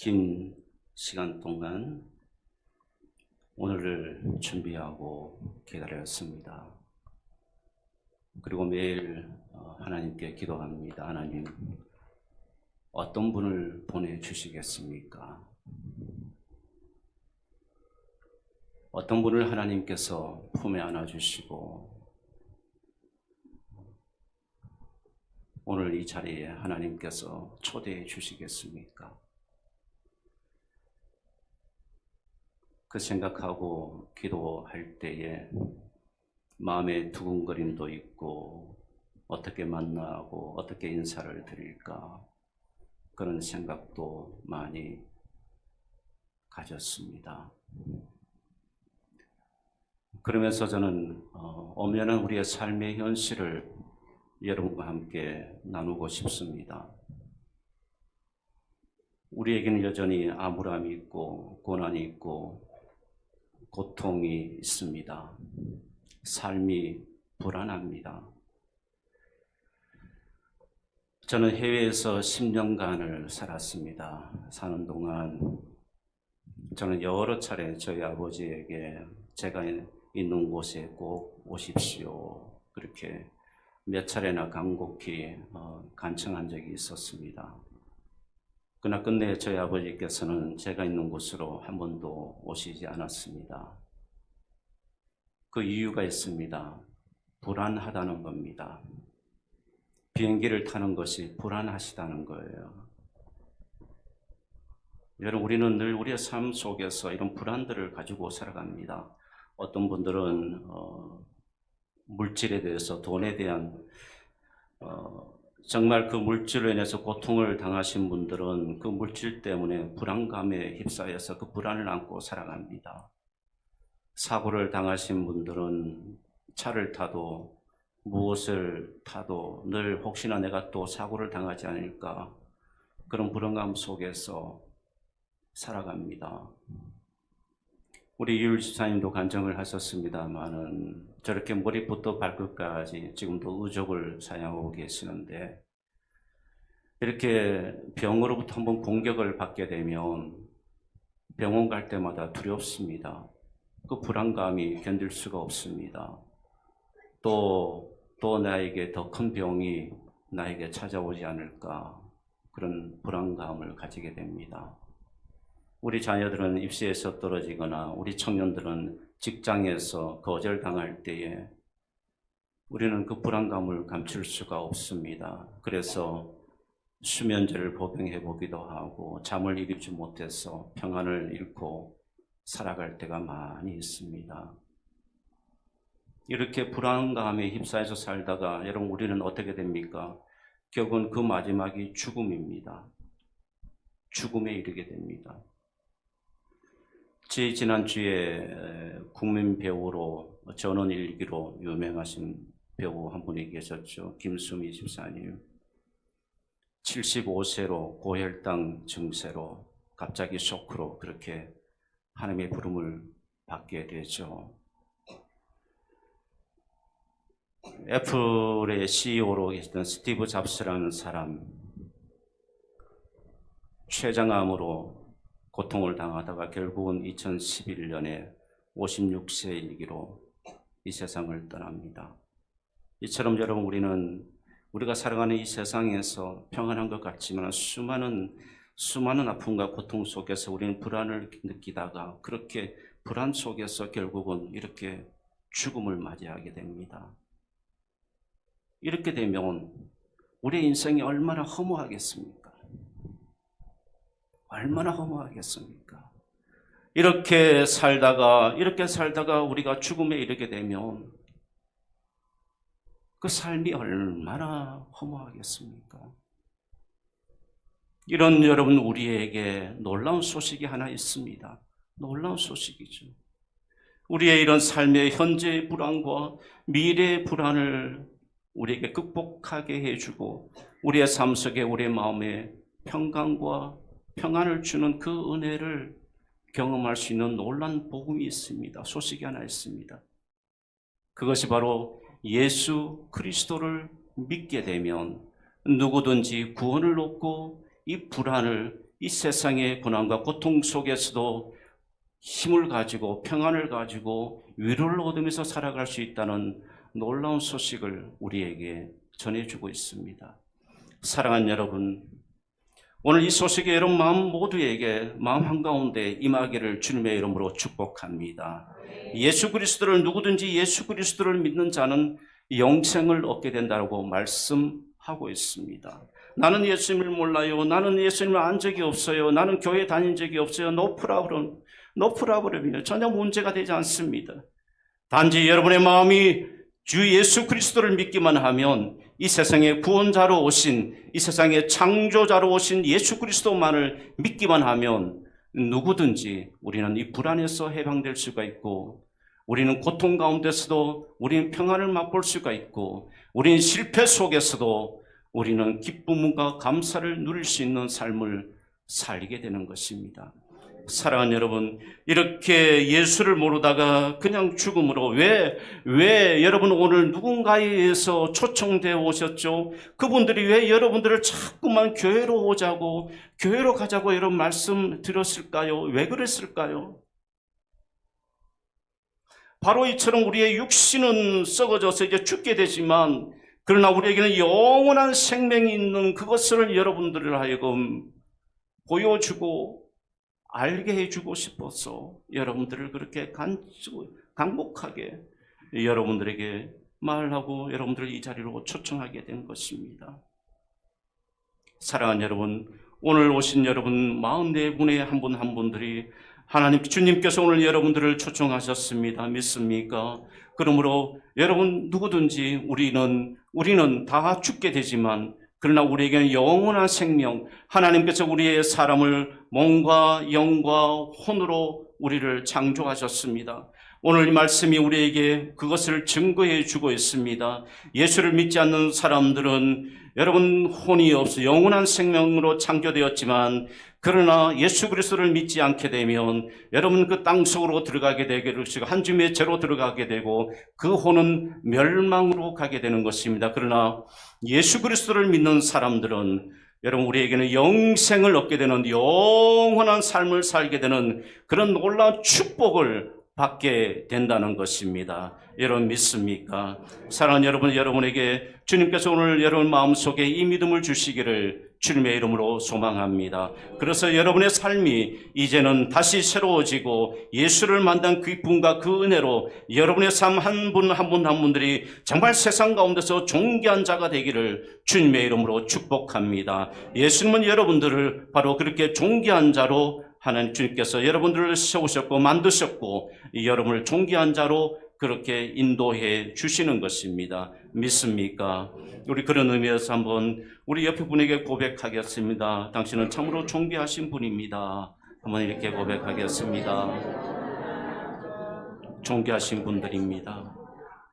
긴 시간 동안 오늘을 준비하고 기다렸습니다. 그리고 매일 하나님께 기도합니다. 하나님, 어떤 분을 보내주시겠습니까? 어떤 분을 하나님께서 품에 안아주시고 오늘 이 자리에 하나님께서 초대해 주시겠습니까? 그 생각하고 기도할 때에 마음에 두근거림도 있고 어떻게 만나고 어떻게 인사를 드릴까 그런 생각도 많이 가졌습니다. 그러면서 저는 엄연한 우리의 삶의 현실을 여러분과 함께 나누고 싶습니다. 우리에게는 여전히 암울함이 있고 고난이 있고 고통이 있습니다. 삶이 불안합니다. 저는 해외에서 10년간을 살았습니다. 사는 동안 저는 여러 차례 저희 아버지에게 제가 있는 곳에 꼭 오십시오 그렇게 몇 차례나 간곡히 간청한 적이 있었습니다. 그러나 끝내 저희 아버지께서는 제가 있는 곳으로 한 번도 오시지 않았습니다. 그 이유가 있습니다. 불안하다는 겁니다. 비행기를 타는 것이 불안하시다는 거예요. 여러분, 우리는 늘 우리의 삶 속에서 이런 불안들을 가지고 살아갑니다. 어떤 분들은 물질에 대해서, 돈에 대한 정말 그 물질로 인해서 고통을 당하신 분들은 그 물질 때문에 불안감에 휩싸여서 그 불안을 안고 살아갑니다. 사고를 당하신 분들은 차를 타도 무엇을 타도 늘 혹시나 내가 또 사고를 당하지 않을까 그런 불안감 속에서 살아갑니다. 우리 이율 집사님도 간증을 하셨습니다만은 저렇게 머리부터 발끝까지 지금도 의족을 사용하고 계시는데 이렇게 병으로부터 한번 공격을 받게 되면 병원 갈 때마다 두렵습니다. 그 불안감이 견딜 수가 없습니다. 또 나에게 더 큰 병이 나에게 찾아오지 않을까 그런 불안감을 가지게 됩니다. 우리 자녀들은 입시에서 떨어지거나 우리 청년들은 직장에서 거절당할 때에 우리는 그 불안감을 감출 수가 없습니다. 그래서 수면제를 복용해 보기도 하고 잠을 이루지 못해서 평안을 잃고 살아갈 때가 많이 있습니다. 이렇게 불안감에 휩싸여서 살다가 여러분 우리는 어떻게 됩니까? 결국은 그 마지막이 죽음입니다. 죽음에 이르게 됩니다. 지난주에 국민 배우로 전원일기로 유명하신 배우 한 분이 계셨죠. 김수미 집사님. 75세로 고혈당 증세로 갑자기 쇼크로 그렇게 하나님의 부름을 받게 되죠. 애플의 CEO로 계시던 스티브 잡스라는 사람, 췌장암으로 고통을 당하다가 결국은 2011년에 56세 일기로 이 세상을 떠납니다. 이처럼 여러분 우리가 살아가는 이 세상에서 평안한 것 같지만 수많은 아픔과 고통 속에서 우리는 불안을 느끼다가 그렇게 불안 속에서 결국은 이렇게 죽음을 맞이하게 됩니다. 이렇게 되면 우리의 인생이 얼마나 허무하겠습니까? 얼마나 허무하겠습니까? 이렇게 살다가 우리가 죽음에 이르게 되면 그 삶이 얼마나 허무하겠습니까? 이런 여러분 우리에게 놀라운 소식이 하나 있습니다. 놀라운 소식이죠. 우리의 이런 삶의 현재의 불안과 미래의 불안을 우리에게 극복하게 해주고 우리의 삶 속에 우리의 마음에 평강과 평안을 주는 그 은혜를 경험할 수 있는 놀라운 복음이 있습니다. 소식이 하나 있습니다. 그것이 바로 예수 그리스도를 믿게 되면 누구든지 구원을 얻고 이 불안을 이 세상의 고난과 고통 속에서도 힘을 가지고 평안을 가지고 위로를 얻으면서 살아갈 수 있다는 놀라운 소식을 우리에게 전해주고 있습니다. 사랑하는 여러분, 오늘 이 소식이 여러분 마음 모두에게 마음 한가운데 임하기를 주님의 이름으로 축복합니다. 예수 그리스도를 누구든지 예수 그리스도를 믿는 자는 영생을 얻게 된다고 말씀하고 있습니다. 나는 예수님을 몰라요. 나는 예수님을 안 적이 없어요. 나는 교회 다닌 적이 없어요. 노 프라브럼이요. 전혀 문제가 되지 않습니다. 단지 여러분의 마음이 주 예수 그리스도를 믿기만 하면 이 세상의 구원자로 오신, 이 세상의 창조자로 오신 예수 그리스도만을 믿기만 하면 누구든지 우리는 이 불안에서 해방될 수가 있고, 우리는 고통 가운데서도 우리는 평안을 맛볼 수가 있고, 우리는 실패 속에서도 우리는 기쁨과 감사를 누릴 수 있는 삶을 살게 되는 것입니다. 사랑하는 여러분, 이렇게 예수를 모르다가 그냥 죽음으로 왜 여러분 오늘 누군가에 의해서 초청되어 오셨죠? 그분들이 왜 여러분들을 자꾸만 교회로 오자고, 교회로 가자고 이런 말씀 드렸을까요? 왜 그랬을까요? 바로 이처럼 우리의 육신은 썩어져서 이제 죽게 되지만, 그러나 우리에게는 영원한 생명이 있는 그것을 여러분들을 하여금 보여주고 알게 해주고 싶어서 여러분들을 그렇게 간곡하게 여러분들에게 말하고 여러분들을 이 자리로 초청하게 된 것입니다. 사랑하는 여러분, 오늘 오신 여러분 44분의 한 분 한 분들이 하나님 주님께서 오늘 여러분들을 초청하셨습니다. 믿습니까? 그러므로 여러분 누구든지 우리는 다 죽게 되지만, 그러나 우리에게는 영원한 생명, 하나님께서 우리의 사람을 몸과 영과 혼으로 우리를 창조하셨습니다. 오늘 이 말씀이 우리에게 그것을 증거해 주고 있습니다. 예수를 믿지 않는 사람들은 여러분 혼이 없어 영원한 생명으로 창조되었지만, 그러나 예수 그리스도를 믿지 않게 되면 여러분 그 땅속으로 들어가게 되기를, 한 줌의 죄로 들어가게 되고 그 혼은 멸망으로 가게 되는 것입니다. 그러나 예수 그리스도를 믿는 사람들은 여러분 우리에게는 영생을 얻게 되는, 영원한 삶을 살게 되는 그런 놀라운 축복을 받게 된다는 것입니다. 여러분 믿습니까? 사랑하는 여러분, 여러분에게 주님께서 오늘 여러분 마음속에 이 믿음을 주시기를 주님의 이름으로 소망합니다. 그래서 여러분의 삶이 이제는 다시 새로워지고 예수를 만난 기쁨과 그 은혜로 여러분의 삶 한 분 한 분 한 분들이 정말 세상 가운데서 존귀한 자가 되기를 주님의 이름으로 축복합니다. 예수님은 여러분들을 바로 그렇게 존귀한 자로 하나님 주님께서 여러분들을 세우셨고 만드셨고 여러분을 존귀한 자로 그렇게 인도해 주시는 것입니다. 믿습니까? 우리 그런 의미에서 한번 우리 옆에 분에게 고백하겠습니다. 당신은 참으로 존귀하신 분입니다. 한번 이렇게 고백하겠습니다. 존귀하신 분들입니다.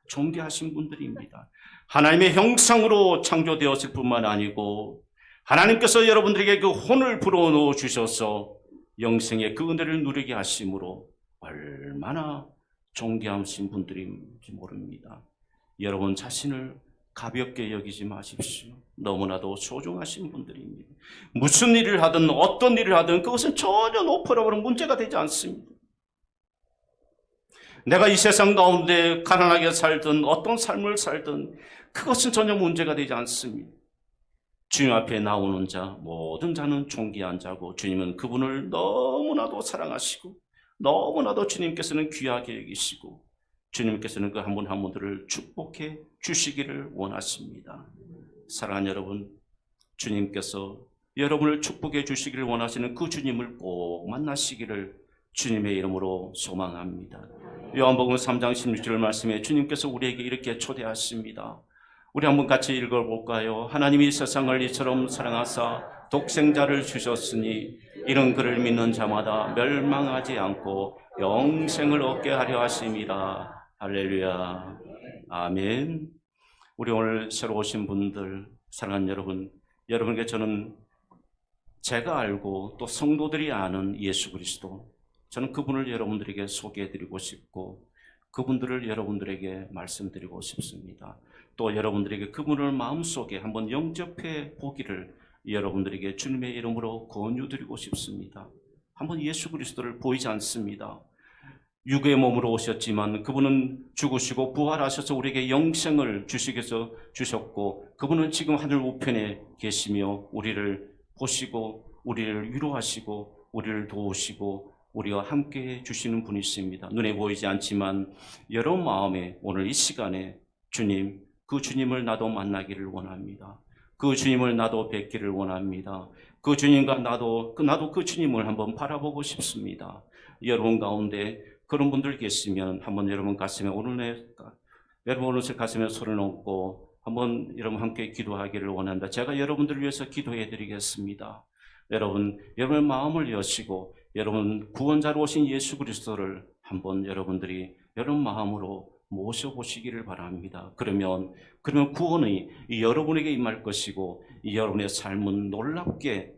존귀하신 분들입니다. 하나님의 형상으로 창조되었을 뿐만 아니고 하나님께서 여러분들에게 그 혼을 불어넣어 주셔서 영생의 그 은혜를 누리게 하심으로 얼마나 존귀하신 분들인지 모릅니다. 여러분 자신을 가볍게 여기지 마십시오. 너무나도 소중하신 분들입니다. 무슨 일을 하든 어떤 일을 하든 그것은 전혀 노프라브는 문제가 되지 않습니다. 내가 이 세상 가운데 가난하게 살든 어떤 삶을 살든 그것은 전혀 문제가 되지 않습니다. 주님 앞에 나오는 자, 모든 자는 존귀한 자고 주님은 그분을 너무나도 사랑하시고 너무나도 주님께서는 귀하게 여기시고 주님께서는 그 한 분 한 분들을 축복해 주시기를 원하십니다. 사랑하는 여러분, 주님께서 여러분을 축복해 주시기를 원하시는 그 주님을 꼭 만나시기를 주님의 이름으로 소망합니다. 요한복음 3장 16절 말씀에 주님께서 우리에게 이렇게 초대하십니다. 우리 한번 같이 읽어볼까요? 하나님이 세상을 이처럼 사랑하사 독생자를 주셨으니 이는 그를 믿는 자마다 멸망하지 않고 영생을 얻게 하려 하심이라. 할렐루야. 아멘. 우리 오늘 새로 오신 분들, 사랑하는 여러분, 여러분에게 저는 제가 알고 또 성도들이 아는 예수 그리스도, 저는 그분을 여러분들에게 소개해드리고 싶고 그분들을 여러분들에게 말씀드리고 싶습니다. 또 여러분들에게 그분을 마음속에 한번 영접해 보기를 여러분들에게 주님의 이름으로 권유드리고 싶습니다. 한번 예수 그리스도를 보이지 않습니다. 육의 몸으로 오셨지만 그분은 죽으시고 부활하셔서 우리에게 영생을 주시게서 주셨고, 그분은 지금 하늘 우편에 계시며 우리를 보시고 우리를 위로하시고 우리를 도우시고 우리와 함께 주시는 분이십니다. 눈에 보이지 않지만 여러분 마음에 오늘 이 시간에 주님, 그 주님을 나도 만나기를 원합니다. 그 주님을 나도 뵙기를 원합니다. 그 주님과 나도 그 주님을 한번 바라보고 싶습니다. 여러분 가운데 그런 분들 계시면 한번 여러분 가슴에 오늘 가슴에 손을 얹고 한번 여러분 함께 기도하기를 원한다. 제가 여러분들을 위해서 기도해 드리겠습니다. 여러분의 마음을 여시고 여러분 구원자로 오신 예수 그리스도를 한번 여러분들이 여러분 마음으로 모셔보시기를 바랍니다. 그러면 구원이 여러분에게 임할 것이고 여러분의 삶은 놀랍게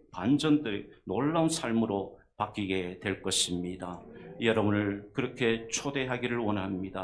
놀라운 삶으로 바뀌게 될 것입니다. 여러분을 그렇게 초대하기를 원합니다.